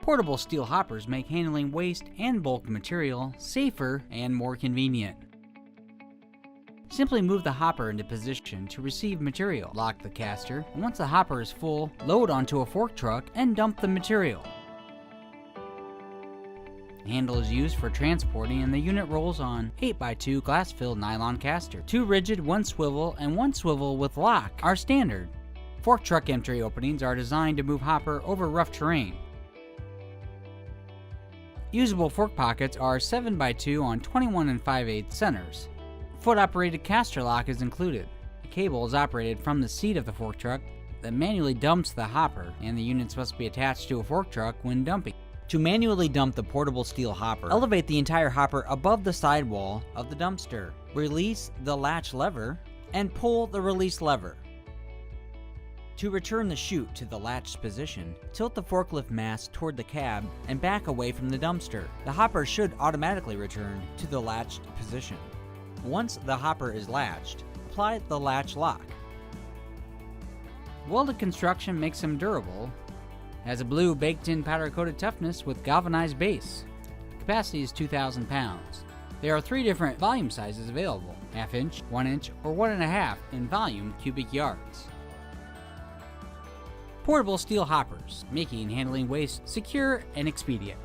Portable steel hoppers make handling waste and bulk material safer and more convenient. Simply move the hopper into position to receive material. Lock the caster, and once the hopper is full, load onto a fork truck and dump the material. The handle is used for transporting, and the unit rolls on 8x2 glass-filled nylon caster. 2 rigid, 1 swivel, and 1 swivel with lock are standard. Fork truck entry openings are designed to move hopper over rough terrain. Usable fork pockets are 7x2 on 21 5/8 centers. Foot-operated caster lock is included. The cable is operated from the seat of the fork truck that manually dumps the hopper, and the units must be attached to a fork truck when dumping. To manually dump the portable steel hopper, elevate the entire hopper above the sidewall of the dumpster. Release the latch lever and pull the release lever. To return the chute to the latched position, tilt the forklift mast toward the cab and back away from the dumpster. The hopper should automatically return to the latched position. Once the hopper is latched, apply the latch lock. Welded construction makes them durable. Has a blue baked-in powder-coated toughness with galvanized base. Capacity is 2,000 pounds. There are 3 different volume sizes available: 1/2 inch, 1 inch, or 1.5 in volume cubic yards. Portable steel hoppers, making handling waste secure and expedient.